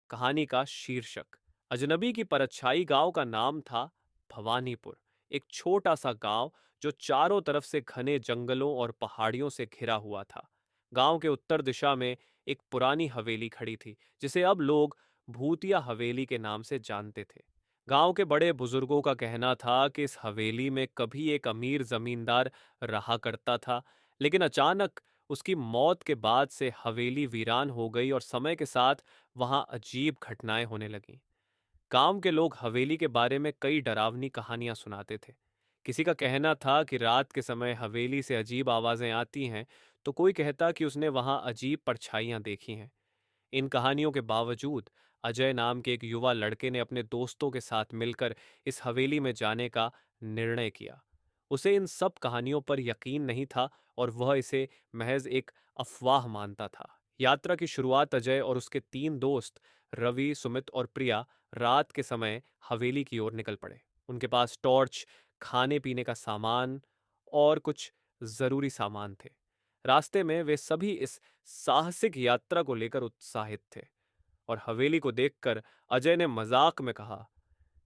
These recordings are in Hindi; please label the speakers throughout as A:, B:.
A: कहानी का शीर्षक। अजनबी की परछाई गांव का नाम था भवानीपुर। एक छोटा सा गांव जो चारों तरफ से घने जंगलों और पहाड़ियों से घिरा हुआ था। गांव के उत्तर दिशा में एक पुरानी हवेली खड़ी थी, जिसे अब लोग भूतिया हवेली के नाम से जानते थे। गांव के बड़े बुजुर्गों का कहना था कि इस हवेली में कभी एक अमीर जमींदार रहा करता था, लेकिन अचानक उसकी मौत के बाद से हवेली वीरान हो गई और समय के साथ वहां अजीब घटनाएं होने लगीं। गांव के लोग हवेली के बारे में कई डरावनी कहानियां सुनाते थे। किसी का कहना था कि रात के समय हवेली से अजीब आवाजें आती हैं, तो कोई कहता कि उसने वहां अजीब परछाइयां देखी हैं। इन कहानियों के बावजूद अजय नाम के एक युवा लड़के ने अपने दोस्तों के साथ मिलकर इस हवेली में जाने का निर्णय किया। उसे इन सब कहानियों पर यकीन नहीं था और वह इसे महज एक अफवाह मानता था। यात्रा की शुरुआत अजय और उसके तीन दोस्त रवि, सुमित और प्रिया रात के समय हवेली की ओर निकल पड़े। उनके पास टॉर्च, खाने पीने का सामान और कुछ जरूरी सामान थे। रास्ते में वे सभी इस साहसिक यात्रा को लेकर उत्साहित थे और हवेली को देखकर अजय ने मजाक में कहा,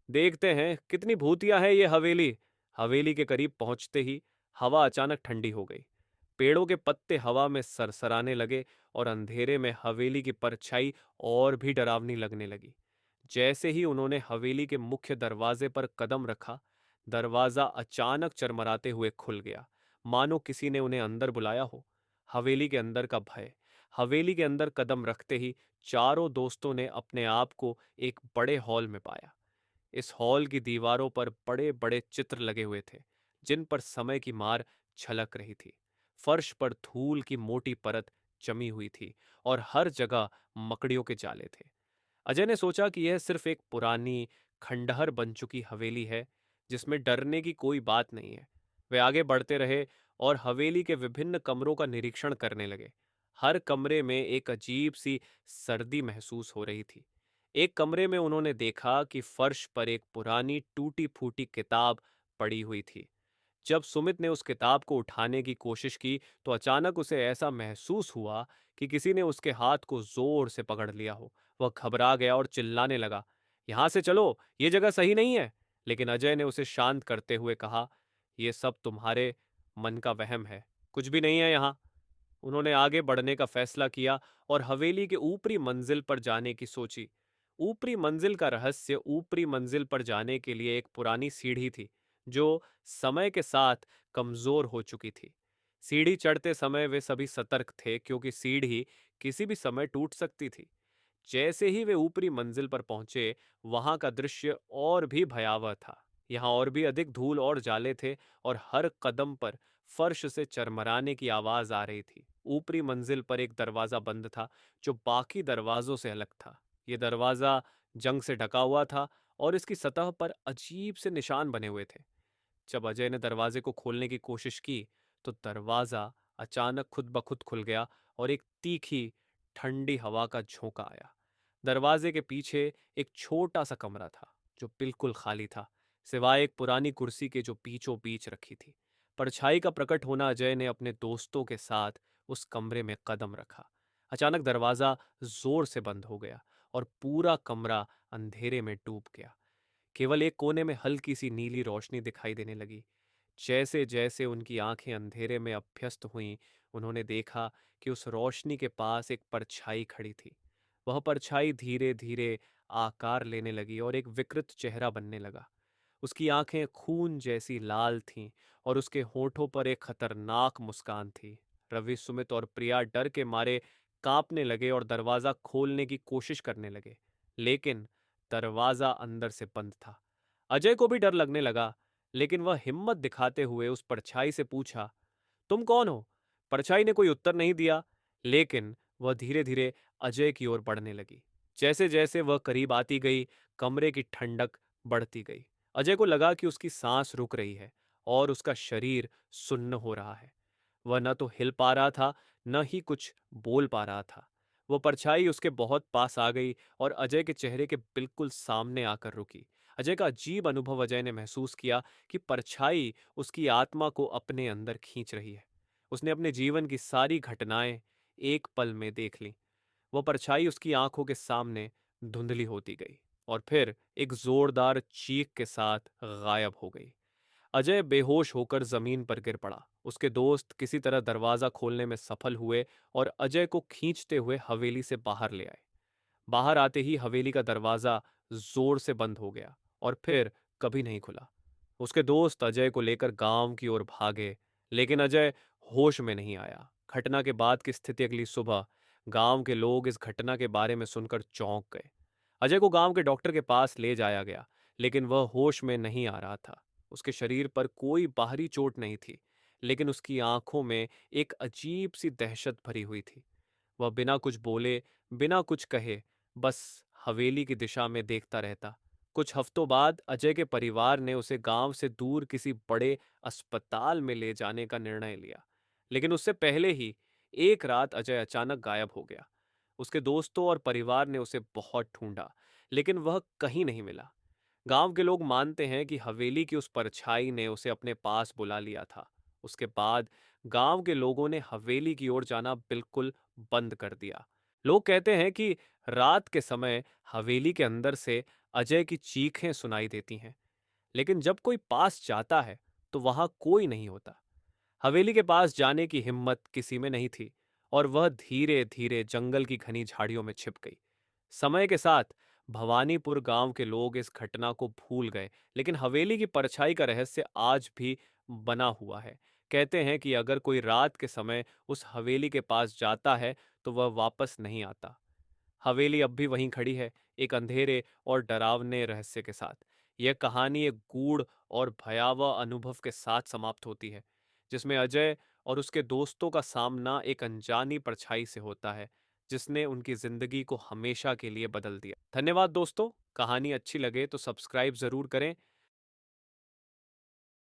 A: देखते हैं कितनी भूतिया है ये हवेली। हवेली के करीब पहुंचते ही हवा अचानक ठंडी हो गई। पेड़ों के पत्ते हवा में सरसराने लगे और अंधेरे में हवेली की परछाई और भी डरावनी लगने लगी। जैसे ही उन्होंने हवेली के मुख्य दरवाजे पर कदम रखा, दरवाजा अचानक चरमराते हुए खुल गया, मानो किसी ने उन्हें अंदर बुलाया हो। हवेली के अंदर का भय। हवेली के अंदर कदम रखते ही चारों दोस्तों ने अपने आप को एक बड़े हॉल में पाया। इस हॉल की दीवारों पर बड़े बड़े चित्र लगे हुए थे, जिन पर समय की मार झलक रही थी। फर्श पर धूल की मोटी परत जमी हुई थी और हर जगह मकड़ियों के जाले थे। अजय ने सोचा कि यह सिर्फ एक पुरानी, खंडहर बन चुकी हवेली है, जिसमें डरने की कोई बात नहीं है। वे आगे बढ़ते रहे और हवेली के विभिन्न कमरों का निरीक्षण करने लगे। हर कमरे में एक अजीब सी सर्दी महसूस हो रही थी। एक कमरे में उन्होंने देखा कि फर्श पर एक पुरानी टूटी फूटी किताब पड़ी हुई थी। जब सुमित ने उस किताब को उठाने की कोशिश की, तो अचानक उसे ऐसा महसूस हुआ कि किसी ने उसके हाथ को जोर से पकड़ लिया हो। वह घबरा गया और चिल्लाने लगा, यहां से चलो, ये जगह सही नहीं है। लेकिन अजय ने उसे शांत करते हुए कहा, यह सब तुम्हारे मन का वहम है, कुछ भी नहीं है यहाँ। उन्होंने आगे बढ़ने का फैसला किया और हवेली के ऊपरी मंजिल पर जाने की सोची। ऊपरी मंजिल का रहस्य, ऊपरी मंजिल पर जाने के लिए एक पुरानी सीढ़ी थी, जो समय के साथ कमजोर हो चुकी थी। सीढ़ी चढ़ते समय वे सभी सतर्क थे, क्योंकि सीढ़ी किसी भी समय टूट सकती थी। जैसे ही वे ऊपरी मंजिल पर पहुंचे, वहां का दृश्य और भी भयावह था। यहाँ और भी अधिक धूल और जाले थे और हर कदम पर फर्श से चरमराने की आवाज आ रही थी। ऊपरी मंजिल पर एक दरवाजा बंद था, जो बाकी दरवाजों से अलग था। यह दरवाजा जंग से ढका हुआ था और इसकी सतह पर अजीब से निशान बने हुए थे। जब अजय ने दरवाजे को खोलने की कोशिश की, तो दरवाजा अचानक खुद ब खुद खुल गया और एक तीखी, ठंडी हवा का झोंका आया। दरवाजे के पीछे एक छोटा सा कमरा था, जो बिल्कुल खाली था, सिवाय एक पुरानी कुर्सी के जो बीचों बीच रखी थी। परछाई का प्रकट होना अजय ने अपने दोस्तों के साथ उस कमरे में कदम रखा। अचानक दरवाजा जोर से बंद हो गया और पूरा कमरा अंधेरे में डूब गया। केवल एक कोने में हल्की सी नीली रोशनी दिखाई देने लगी। जैसे जैसे उनकी आंखें अंधेरे में अभ्यस्त हुईं, उन्होंने देखा कि उस रोशनी के पास एक परछाई खड़ी थी। वह परछाई धीरे धीरे आकार लेने लगी और एक विकृत चेहरा बनने लगा। उसकी आंखें खून जैसी लाल थीं और उसके होठों पर एक खतरनाक मुस्कान थी। रवि, सुमित और प्रिया डर के मारे कांपने लगे और दरवाजा खोलने की कोशिश करने लगे, लेकिन दरवाजा अंदर से बंद था। अजय को भी डर लगने लगा, लेकिन वह हिम्मत दिखाते हुए उस परछाई से पूछा, तुम कौन हो? परछाई ने कोई उत्तर नहीं दिया, लेकिन वह धीरे धीरे अजय की ओर बढ़ने लगी। जैसे जैसे वह करीब आती गई, कमरे की ठंडक बढ़ती गई। अजय को लगा कि उसकी सांस रुक रही है और उसका शरीर सुन्न हो रहा है। वह न तो हिल पा रहा था, न ही कुछ बोल पा रहा था। वो परछाई उसके बहुत पास आ गई और अजय के चेहरे के बिल्कुल सामने आकर रुकी। अजय का अजीब अनुभव अजय ने महसूस किया कि परछाई उसकी आत्मा को अपने अंदर खींच रही है। उसने अपने जीवन की सारी घटनाएं एक पल में देख लीं। वो परछाई उसकी आंखों के सामने धुंधली होती गई और फिर एक जोरदार चीख के साथ गायब हो गई। अजय बेहोश होकर जमीन पर गिर पड़ा। उसके दोस्त किसी तरह दरवाजा खोलने में सफल हुए और अजय को खींचते हुए हवेली से बाहर ले आए। बाहर आते ही हवेली का दरवाजा जोर से बंद हो गया और फिर कभी नहीं खुला। उसके दोस्त अजय को लेकर गांव की ओर भागे, लेकिन अजय होश में नहीं आया। घटना के बाद की स्थिति अगली सुबह गांव के लोग इस घटना के बारे में सुनकर चौंक गए। अजय को गांव के डॉक्टर के पास ले जाया गया, लेकिन वह होश में नहीं आ रहा था। उसके शरीर पर कोई बाहरी चोट नहीं थी, लेकिन उसकी आंखों में एक अजीब सी दहशत भरी हुई थी। वह बिना कुछ बोले, बिना कुछ कहे, बस हवेली की दिशा में देखता रहता। कुछ हफ्तों बाद अजय के परिवार ने उसे गांव से दूर किसी बड़े अस्पताल में ले जाने का निर्णय लिया, लेकिन उससे पहले ही एक रात अजय अचानक गायब हो गया। उसके दोस्तों और परिवार ने उसे बहुत ढूंढा, लेकिन वह कहीं नहीं मिला। गांव के लोग मानते हैं कि हवेली की उस परछाई ने उसे अपने पास बुला लिया था। उसके बाद गांव के लोगों ने हवेली की ओर जाना बिल्कुल बंद कर दिया। लोग कहते हैं कि रात के समय हवेली के अंदर से अजय की चीखें सुनाई देती हैं, लेकिन जब कोई पास जाता है तो वहां कोई नहीं होता। हवेली के पास जाने की हिम्मत किसी में नहीं थी और वह धीरे धीरे जंगल की घनी झाड़ियों में छिप गई। समय के साथ भवानीपुर गांव के लोग इस घटना को भूल गए, लेकिन हवेली की परछाई का रहस्य आज भी बना हुआ है। कहते हैं कि अगर कोई रात के समय उस हवेली के पास जाता है तो वह वापस नहीं आता। हवेली अब भी वहीं खड़ी है, एक अंधेरे और डरावने रहस्य के साथ। यह कहानी एक गूढ़ और भयावह अनुभव के साथ समाप्त होती है, जिसमें अजय और उसके दोस्तों का सामना एक अनजानी परछाई से होता है, जिसने उनकी जिंदगी को हमेशा के लिए बदल दिया। धन्यवाद दोस्तों। कहानी अच्छी लगे तो सब्सक्राइब जरूर करें